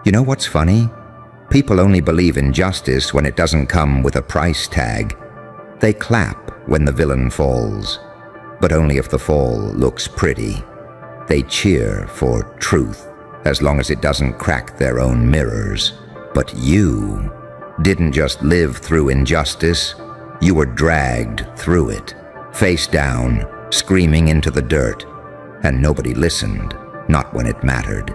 You know what's funny? People only believe in justice when it doesn't come with a price tag. They clap when the villain falls, but only if the fall looks pretty. They cheer for truth, as long as it doesn't crack their own mirrors. But you didn't just live through injustice, you were dragged through it, face down, screaming into the dirt, and nobody listened, not when it mattered.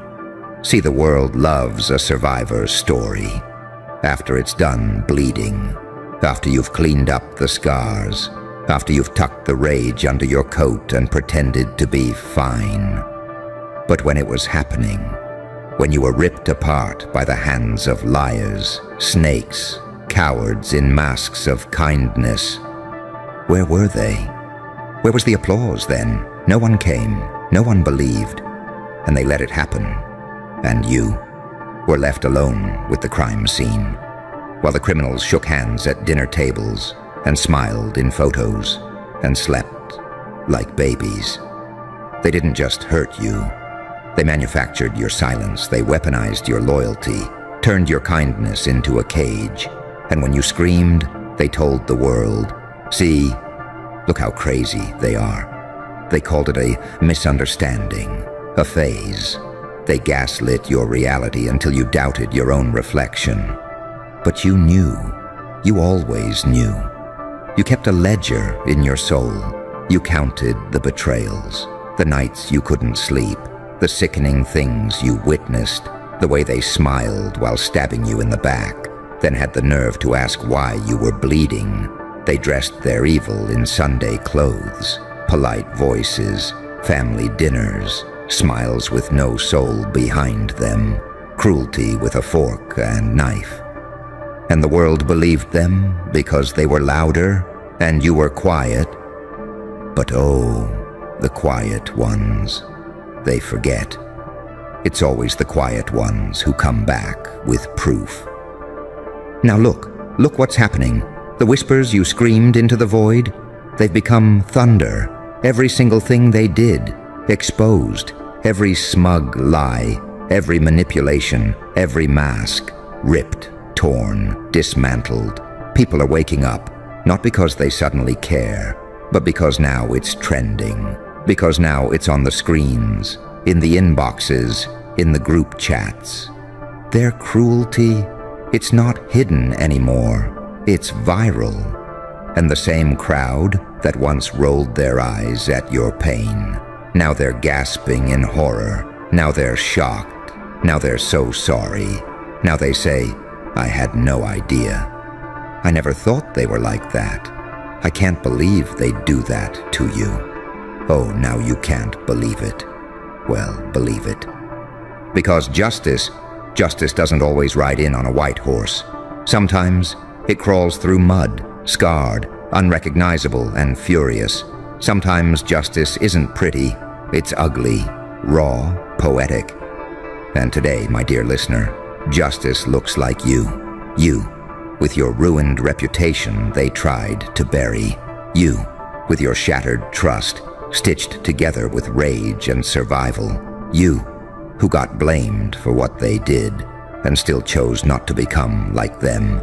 See, the world loves a survivor's story. After it's done bleeding, after you've cleaned up the scars, after you've tucked the rage under your coat and pretended to be fine. But when it was happening, when you were ripped apart by the hands of liars, snakes, cowards in masks of kindness, where were they? Where was the applause then? No one came, no one believed, and they let it happen. And you were left alone with the crime scene, while the criminals shook hands at dinner tables and smiled in photos and slept like babies. They didn't just hurt you. They manufactured your silence. They weaponized your loyalty, turned your kindness into a cage. And when you screamed, they told the world, see, look how crazy they are. They called it a misunderstanding, a phase. They gaslit your reality until you doubted your own reflection. But you knew. You always knew. You kept a ledger in your soul. You counted the betrayals, the nights you couldn't sleep, the sickening things you witnessed, the way they smiled while stabbing you in the back, then had the nerve to ask why you were bleeding. They dressed their evil in Sunday clothes, polite voices, family dinners, smiles with no soul behind them, cruelty with a fork and knife. And the world believed them because they were louder and you were quiet. But oh, the quiet ones, they forget. It's always the quiet ones who come back with proof. Now look what's happening. The whispers you screamed into the void, they've become thunder. Every single thing they did, exposed. Every smug lie, every manipulation, every mask, ripped, torn, dismantled. People are waking up, not because they suddenly care, but because now it's trending. Because now it's on the screens, in the inboxes, in the group chats. Their cruelty, it's not hidden anymore. It's viral. And the same crowd that once rolled their eyes at your pain, now they're gasping in horror. Now they're shocked. Now they're so sorry. Now they say, I had no idea. I never thought they were like that. I can't believe they'd do that to you. Oh, now you can't believe it. Well, believe it. Because justice doesn't always ride in on a white horse. Sometimes it crawls through mud, scarred, unrecognizable, and furious. Sometimes justice isn't pretty, it's ugly, raw, poetic. And today, my dear listener, justice looks like you. You, with your ruined reputation they tried to bury. You, with your shattered trust, stitched together with rage and survival. You, who got blamed for what they did and still chose not to become like them.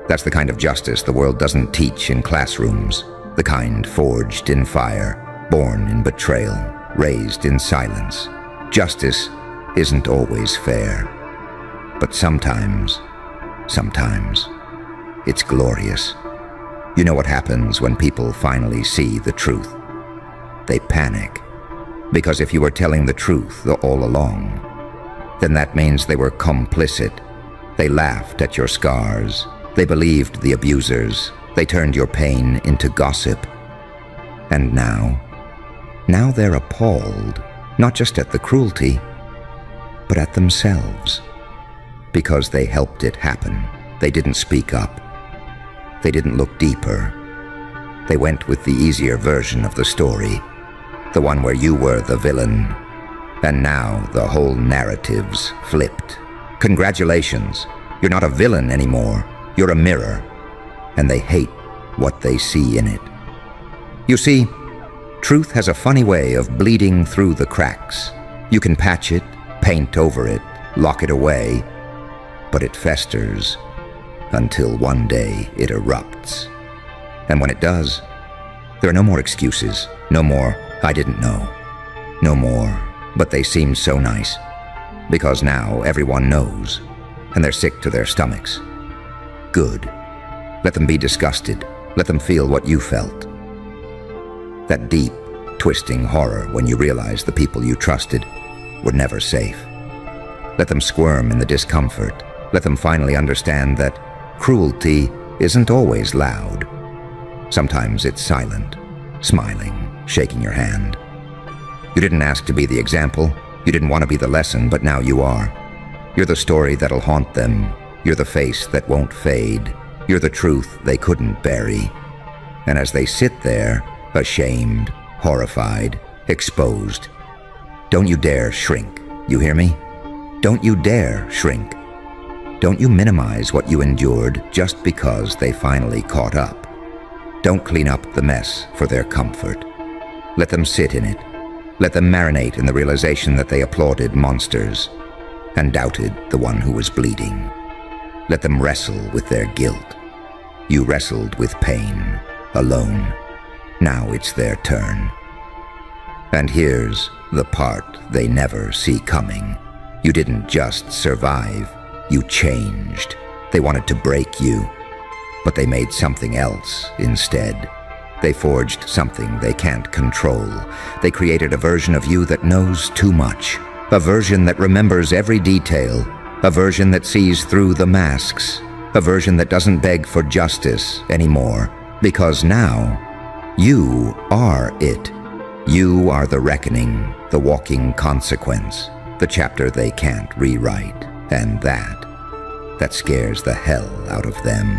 That's the kind of justice the world doesn't teach in classrooms. The kind forged in fire, born in betrayal, raised in silence. Justice isn't always fair. But sometimes, it's glorious. You know what happens when people finally see the truth? They panic. Because if you were telling the truth all along, then that means they were complicit. They laughed at your scars. They believed the abusers. They turned your pain into gossip. And now they're appalled, not just at the cruelty, but at themselves. Because they helped it happen. They didn't speak up. They didn't look deeper. They went with the easier version of the story, the one where you were the villain. And now the whole narrative's flipped. Congratulations, you're not a villain anymore. You're a mirror. And they hate what they see in it. You see, truth has a funny way of bleeding through the cracks. You can patch it, paint over it, lock it away, but it festers until one day it erupts. And when it does, there are no more excuses, no more, "I didn't know," no more, "but they seemed so nice," because now everyone knows, and they're sick to their stomachs. Good. Let them be disgusted. Let them feel what you felt. That deep, twisting horror when you realize the people you trusted were never safe. Let them squirm in the discomfort. Let them finally understand that cruelty isn't always loud. Sometimes it's silent, smiling, shaking your hand. You didn't ask to be the example. You didn't want to be the lesson, but now you are. You're the story that'll haunt them. You're the face that won't fade. You're the truth they couldn't bury. And as they sit there, ashamed, horrified, exposed, don't you dare shrink, you hear me? Don't you dare shrink. Don't you minimize what you endured just because they finally caught up. Don't clean up the mess for their comfort. Let them sit in it. Let them marinate in the realization that they applauded monsters and doubted the one who was bleeding. Let them wrestle with their guilt. You wrestled with pain, alone. Now it's their turn. And here's the part they never see coming. You didn't just survive, you changed. They wanted to break you, but they made something else instead. They forged something they can't control. They created a version of you that knows too much. A version that remembers every detail. A version that sees through the masks. A version that doesn't beg for justice anymore. Because now, you are it. You are the reckoning, the walking consequence, the chapter they can't rewrite. And that scares the hell out of them.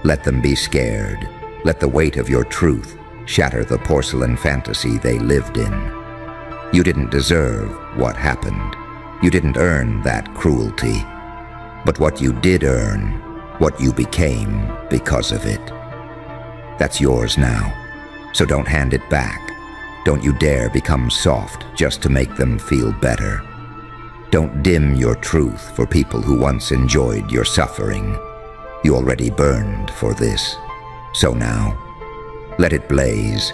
Let them be scared. Let the weight of your truth shatter the porcelain fantasy they lived in. You didn't deserve what happened. You didn't earn that cruelty. But what you did earn, what you became because of it. That's yours now, so don't hand it back. Don't you dare become soft just to make them feel better. Don't dim your truth for people who once enjoyed your suffering. You already burned for this. So now, let it blaze.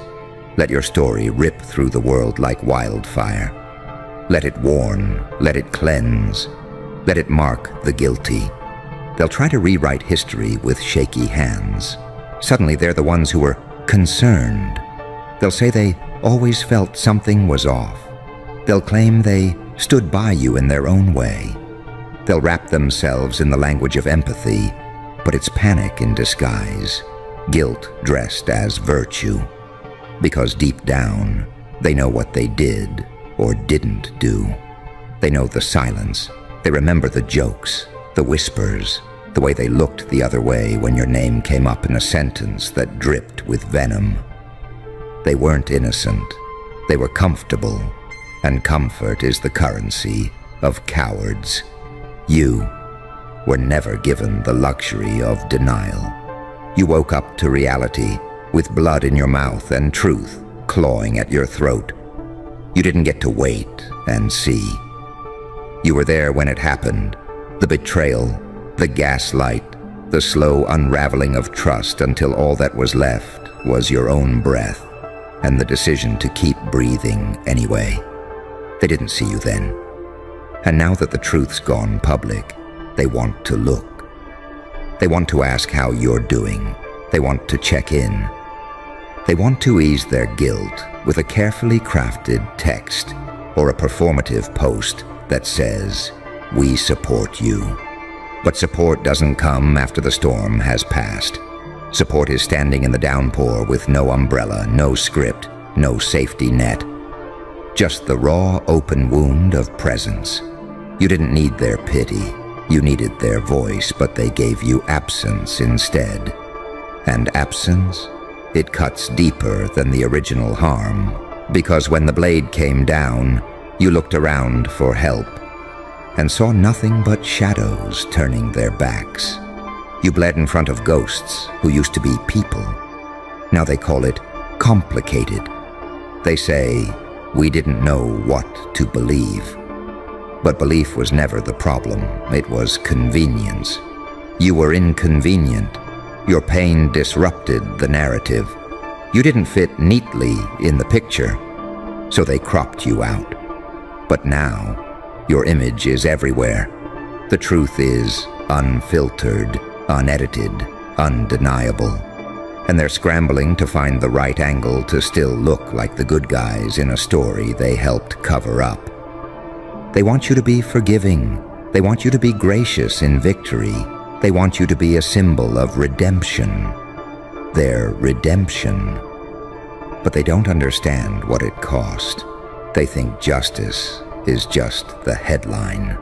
Let your story rip through the world like wildfire. Let it warn, let it cleanse, let it mark the guilty. They'll try to rewrite history with shaky hands. Suddenly they're the ones who were concerned. They'll say they always felt something was off. They'll claim they stood by you in their own way. They'll wrap themselves in the language of empathy, but it's panic in disguise. Guilt dressed as virtue, because deep down, they know what they did or didn't do. They know the silence. They remember the jokes, the whispers, the way they looked the other way when your name came up in a sentence that dripped with venom. They weren't innocent. They were comfortable, and comfort is the currency of cowards. You were never given the luxury of denial. You woke up to reality with blood in your mouth and truth clawing at your throat. You didn't get to wait and see. You were there when it happened. The betrayal, the gaslight, the slow unraveling of trust until all that was left was your own breath and the decision to keep breathing anyway. They didn't see you then. And now that the truth's gone public, they want to look. They want to ask how you're doing. They want to check in. They want to ease their guilt with a carefully crafted text or a performative post that says, "We support you." But support doesn't come after the storm has passed. Support is standing in the downpour with no umbrella, no script, no safety net. Just the raw, open wound of presence. You didn't need their pity. You needed their voice, but they gave you absence instead. And absence, it cuts deeper than the original harm, because when the blade came down, you looked around for help and saw nothing but shadows turning their backs. You bled in front of ghosts who used to be people. Now they call it complicated. They say, "We didn't know what to believe." But belief was never the problem. It was convenience. You were inconvenient. Your pain disrupted the narrative. You didn't fit neatly in the picture, so they cropped you out. But now, your image is everywhere. The truth is unfiltered, unedited, undeniable. And they're scrambling to find the right angle to still look like the good guys in a story they helped cover up. They want you to be forgiving. They want you to be gracious in victory. They want you to be a symbol of redemption. Their redemption. But they don't understand what it cost. They think justice is just the headline,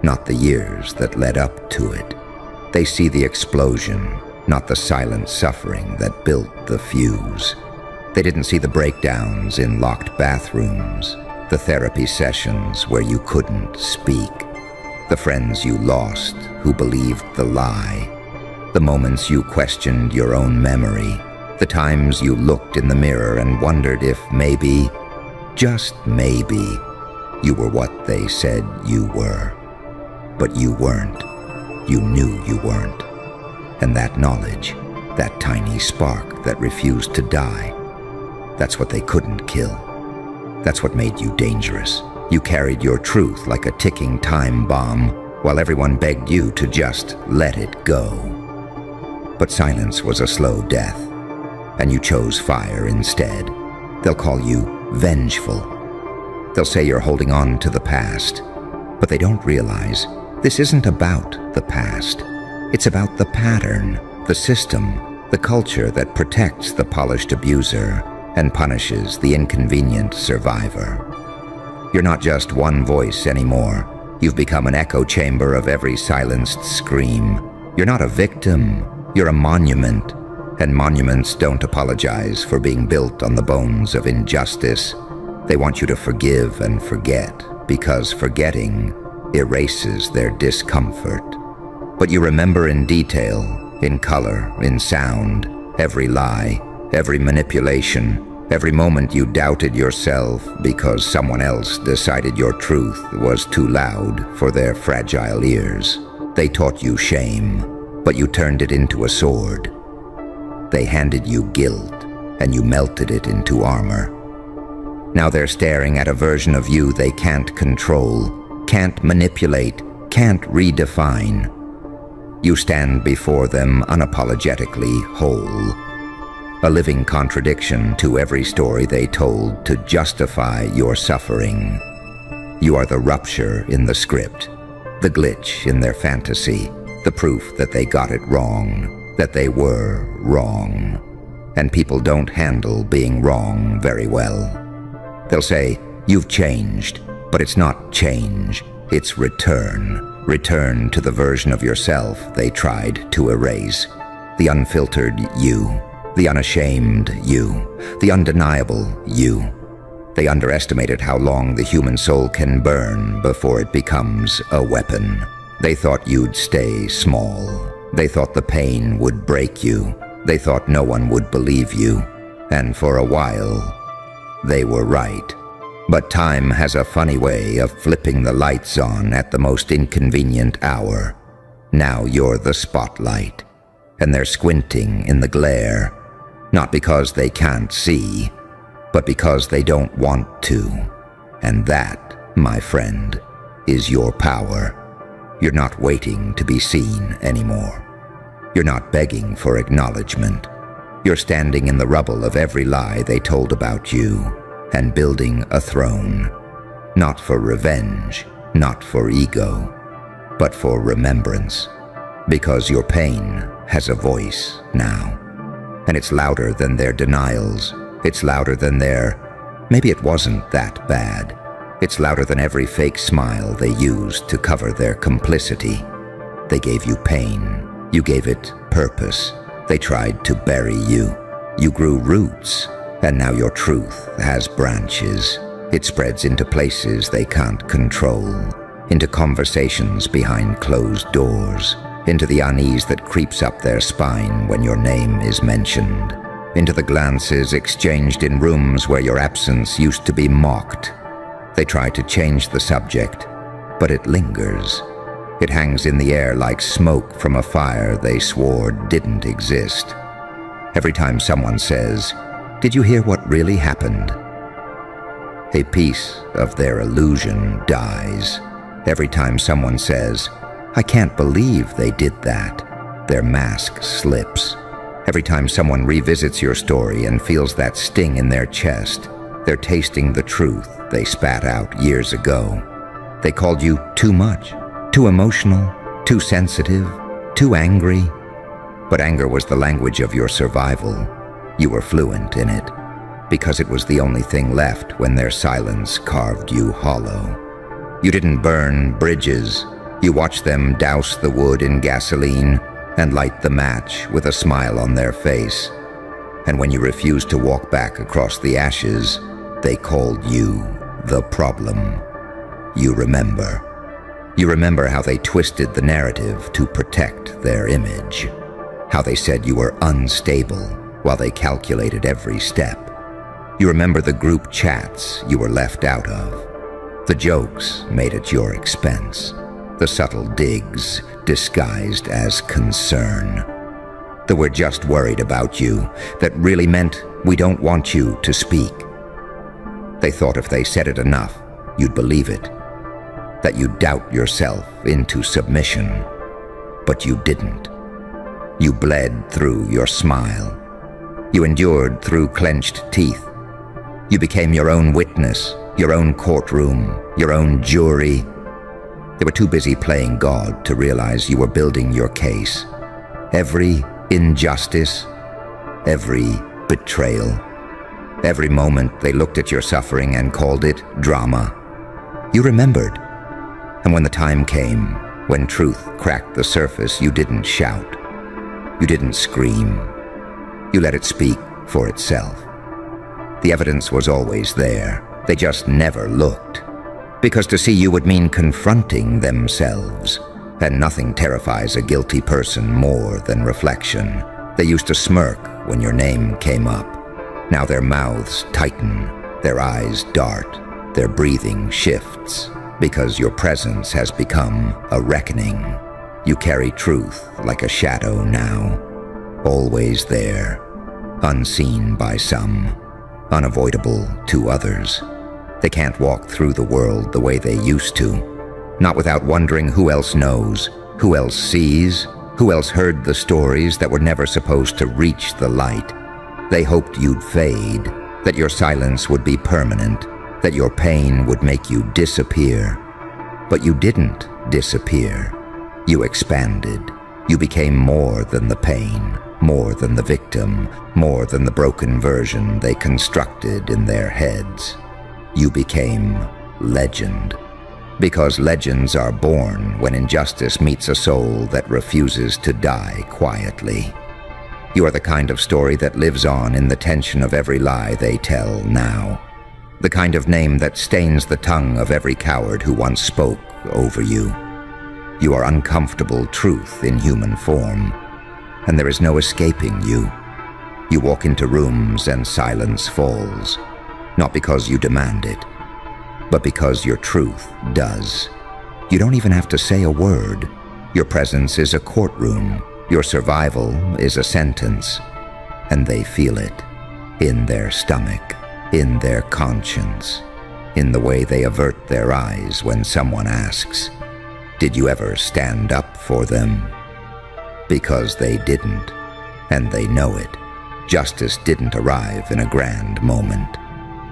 not the years that led up to it. They see the explosion, not the silent suffering that built the fuse. They didn't see the breakdowns in locked bathrooms, the therapy sessions where you couldn't speak, the friends you lost who believed the lie, the moments you questioned your own memory, the times you looked in the mirror and wondered if maybe, just maybe, you were what they said you were. But you weren't. You knew you weren't. And that knowledge, that tiny spark that refused to die, that's what they couldn't kill. That's what made you dangerous. You carried your truth like a ticking time bomb, while everyone begged you to just let it go. But silence was a slow death, and you chose fire instead. They'll call you vengeful. They'll say you're holding on to the past, but they don't realize this isn't about the past. It's about the pattern, the system, the culture that protects the polished abuser and punishes the inconvenient survivor. You're not just one voice anymore. You've become an echo chamber of every silenced scream. You're not a victim. You're a monument. And monuments don't apologize for being built on the bones of injustice. They want you to forgive and forget, because forgetting erases their discomfort. But you remember in detail, in color, in sound, every lie, every manipulation, every moment you doubted yourself because someone else decided your truth was too loud for their fragile ears. They taught you shame, but you turned it into a sword. They handed you guilt, and you melted it into armor. Now they're staring at a version of you they can't control, can't manipulate, can't redefine. You stand before them unapologetically whole, a living contradiction to every story they told to justify your suffering. You are the rupture in the script, the glitch in their fantasy, the proof that they got it wrong, that they were wrong. And people don't handle being wrong very well. They'll say, you've changed, but it's not change, it's return. Return to the version of yourself they tried to erase. The unfiltered you, the unashamed you, the undeniable you. They underestimated how long the human soul can burn before it becomes a weapon. They thought you'd stay small. They thought the pain would break you. They thought no one would believe you. And for a while, they were right. But time has a funny way of flipping the lights on at the most inconvenient hour. Now you're the spotlight, and they're squinting in the glare, not because they can't see, but because they don't want to. And that, my friend, is your power. You're not waiting to be seen anymore. You're not begging for acknowledgement. You're standing in the rubble of every lie they told about you, and building a throne, not for revenge, not for ego, but for remembrance, because your pain has a voice now, and it's louder than their denials. It's louder than their, maybe it wasn't that bad. It's louder than every fake smile they used to cover their complicity. They gave you pain. You gave it purpose. They tried to bury you. You grew roots. And now your truth has branches. It spreads into places they can't control, into conversations behind closed doors, into the unease that creeps up their spine when your name is mentioned, into the glances exchanged in rooms where your absence used to be mocked. They try to change the subject, but it lingers. It hangs in the air like smoke from a fire they swore didn't exist. Every time someone says, "Did you hear what really happened?" a piece of their illusion dies. Every time someone says, "I can't believe they did that," their mask slips. Every time someone revisits your story and feels that sting in their chest, they're tasting the truth they spat out years ago. They called you too much, too emotional, too sensitive, too angry. But anger was the language of your survival. You were fluent in it, because it was the only thing left when their silence carved you hollow. You didn't burn bridges. You watched them douse the wood in gasoline and light the match with a smile on their face. And when you refused to walk back across the ashes, they called you the problem. You remember. You remember how they twisted the narrative to protect their image. How they said you were unstable while they calculated every step. You remember the group chats you were left out of. The jokes made at your expense. The subtle digs disguised as concern. That we're just worried about you, that really meant we don't want you to speak. They thought if they said it enough, you'd believe it. That you'd doubt yourself into submission. But you didn't. You bled through your smile. You endured through clenched teeth. You became your own witness, your own courtroom, your own jury. They were too busy playing God to realize you were building your case. Every injustice, every betrayal, every moment they looked at your suffering and called it drama. You remembered. And when the time came, when truth cracked the surface, you didn't shout. You didn't scream. You let it speak for itself. The evidence was always there. They just never looked. Because to see you would mean confronting themselves. And nothing terrifies a guilty person more than reflection. They used to smirk when your name came up. Now their mouths tighten, their eyes dart, their breathing shifts. Because your presence has become a reckoning. You carry truth like a shadow now. Always there. Unseen by some. Unavoidable to others. They can't walk through the world the way they used to. Not without wondering who else knows, who else sees, who else heard the stories that were never supposed to reach the light. They hoped you'd fade, that your silence would be permanent, that your pain would make you disappear. But you didn't disappear. You expanded. You became more than the pain, more than the victim, more than the broken version they constructed in their heads. You became legend. Because legends are born when injustice meets a soul that refuses to die quietly. You are the kind of story that lives on in the tension of every lie they tell now. The kind of name that stains the tongue of every coward who once spoke over you. You are uncomfortable truth in human form, and there is no escaping you. You walk into rooms and silence falls, not because you demand it, but because your truth does. You don't even have to say a word. Your presence is a courtroom. Your survival is a sentence, and they feel it in their stomach, in their conscience, in the way they avert their eyes when someone asks, "Did you ever stand up for them?" Because they didn't, and they know it. Justice didn't arrive in a grand moment.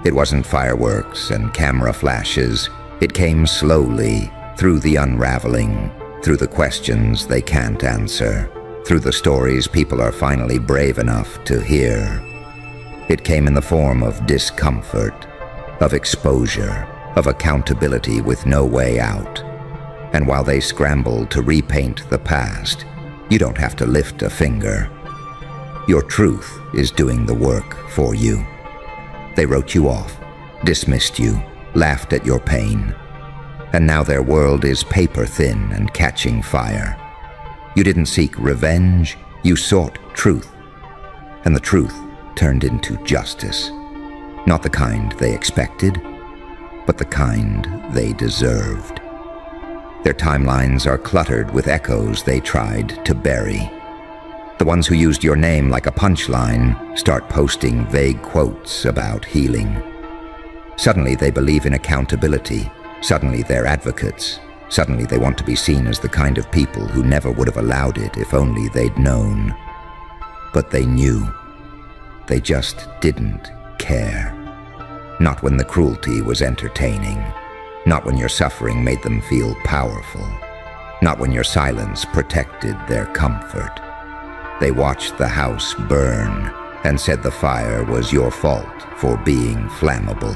It wasn't fireworks and camera flashes. It came slowly, through the unraveling, through the questions they can't answer, through the stories people are finally brave enough to hear. It came in the form of discomfort, of exposure, of accountability with no way out. And while they scramble to repaint the past, you don't have to lift a finger. Your truth is doing the work for you. They wrote you off, dismissed you, laughed at your pain. And now their world is paper thin and catching fire. You didn't seek revenge, you sought truth. And the truth turned into justice. Not the kind they expected, but the kind they deserved. Their timelines are cluttered with echoes they tried to bury. The ones who used your name like a punchline start posting vague quotes about healing. Suddenly they believe in accountability. Suddenly they're advocates. Suddenly they want to be seen as the kind of people who never would have allowed it if only they'd known. But they knew. They just didn't care. Not when the cruelty was entertaining. Not when your suffering made them feel powerful. Not when your silence protected their comfort. They watched the house burn and said the fire was your fault for being flammable.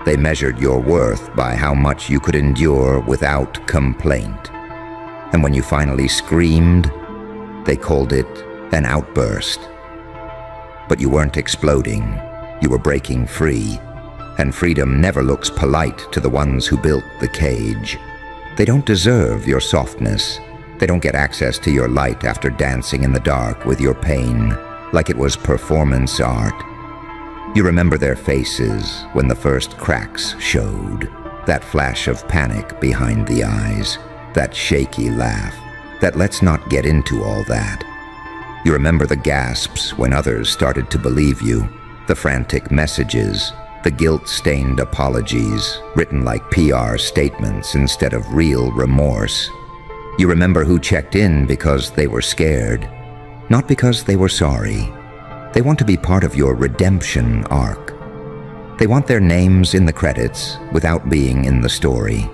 They measured your worth by how much you could endure without complaint. And when you finally screamed, they called it an outburst. But you weren't exploding. You were breaking free. And freedom never looks polite to the ones who built the cage. They don't deserve your softness. They don't get access to your light after dancing in the dark with your pain, like it was performance art. You remember their faces when the first cracks showed, that flash of panic behind the eyes, that shaky laugh, that let's not get into all that. You remember the gasps when others started to believe you, the frantic messages, the guilt-stained apologies, written like PR statements instead of real remorse. You remember who checked in because they were scared, not because they were sorry. They want to be part of your redemption arc. They want their names in the credits without being in the story.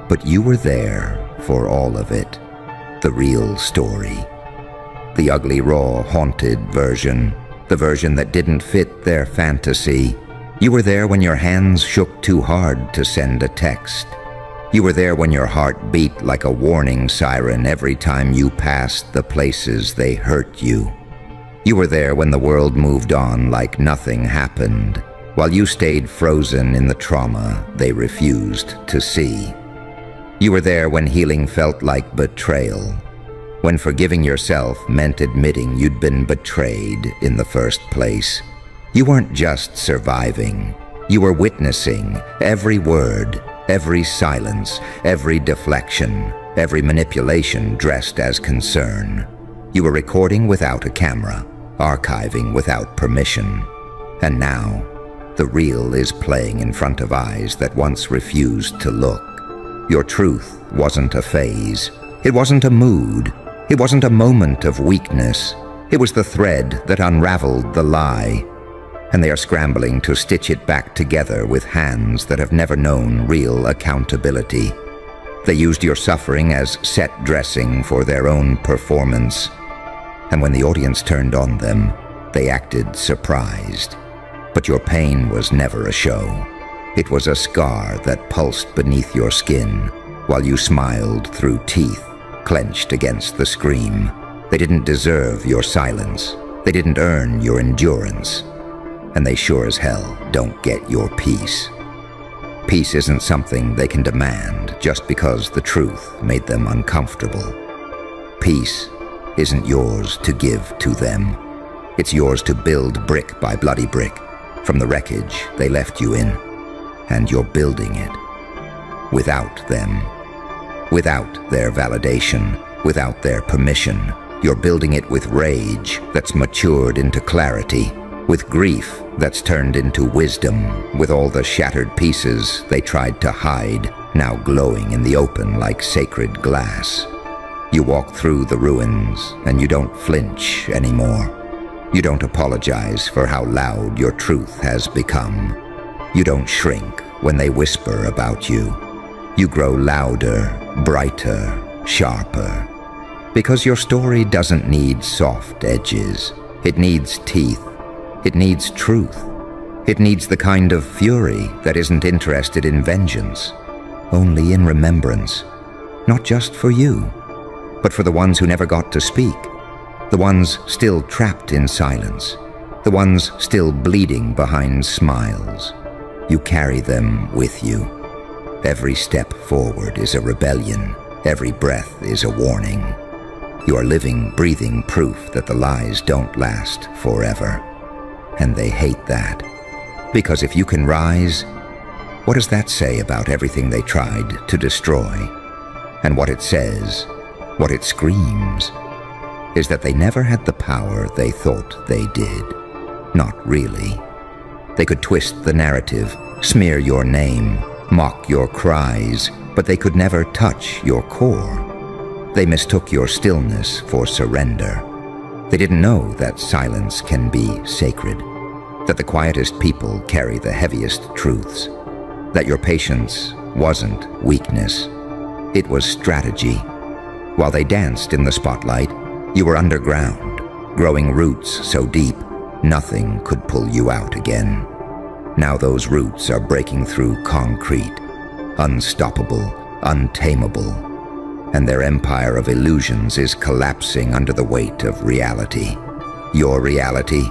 But you were there for all of it, the real story. The ugly, raw, haunted version, the version that didn't fit their fantasy. You were there when your hands shook too hard to send a text. You were there when your heart beat like a warning siren every time you passed the places they hurt you. You were there when the world moved on like nothing happened, while you stayed frozen in the trauma they refused to see. You were there when healing felt like betrayal, when forgiving yourself meant admitting you'd been betrayed in the first place. You weren't just surviving. You were witnessing every word, every silence, every deflection, every manipulation dressed as concern. You were recording without a camera, archiving without permission. And now, the real is playing in front of eyes that once refused to look. Your truth wasn't a phase. It wasn't a mood. It wasn't a moment of weakness. It was the thread that unraveled the lie. And they are scrambling to stitch it back together with hands that have never known real accountability. They used your suffering as set dressing for their own performance. And when the audience turned on them, they acted surprised. But your pain was never a show. It was a scar that pulsed beneath your skin while you smiled through teeth clenched against the scream. They didn't deserve your silence. They didn't earn your endurance. And they sure as hell don't get your peace. Peace isn't something they can demand just because the truth made them uncomfortable. Peace isn't yours to give to them. It's yours to build brick by bloody brick from the wreckage they left you in. And you're building it without them, without their validation, without their permission. You're building it with rage that's matured into clarity, with grief that's turned into wisdom, with all the shattered pieces they tried to hide, now glowing in the open like sacred glass. You walk through the ruins, and you don't flinch anymore. You don't apologize for how loud your truth has become. You don't shrink when they whisper about you. You grow louder, brighter, sharper. Because your story doesn't need soft edges. It needs teeth. It needs truth. It needs the kind of fury that isn't interested in vengeance, only in remembrance. Not just for you, but for the ones who never got to speak, the ones still trapped in silence, the ones still bleeding behind smiles. You carry them with you. Every step forward is a rebellion. Every breath is a warning. You are living, breathing proof that the lies don't last forever. And they hate that. Because if you can rise, what does that say about everything they tried to destroy? And what it says, what it screams, is that they never had the power they thought they did. Not really. They could twist the narrative, smear your name, mock your cries, but they could never touch your core. They mistook your stillness for surrender. They didn't know that silence can be sacred, that the quietest people carry the heaviest truths, that your patience wasn't weakness, it was strategy. While they danced in the spotlight, you were underground, growing roots so deep, nothing could pull you out again. Now those roots are breaking through concrete, unstoppable, untamable, and their empire of illusions is collapsing under the weight of reality. Your reality,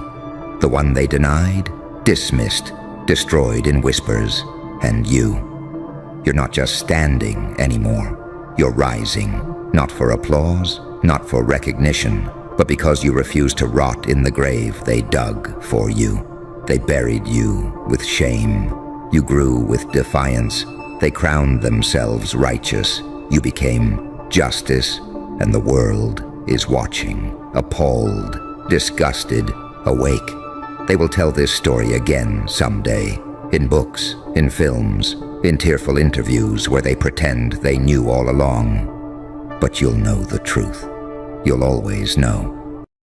the one they denied, dismissed, destroyed in whispers, and you. You're not just standing anymore. You're rising, not for applause, not for recognition, but because you refuse to rot in the grave they dug for you. They buried you with shame. You grew with defiance. They crowned themselves righteous. You became justice, and the world is watching, appalled, disgusted, awake. They will tell this story again someday, in books, in films, in tearful interviews where they pretend they knew all along. But you'll know the truth. You'll always know.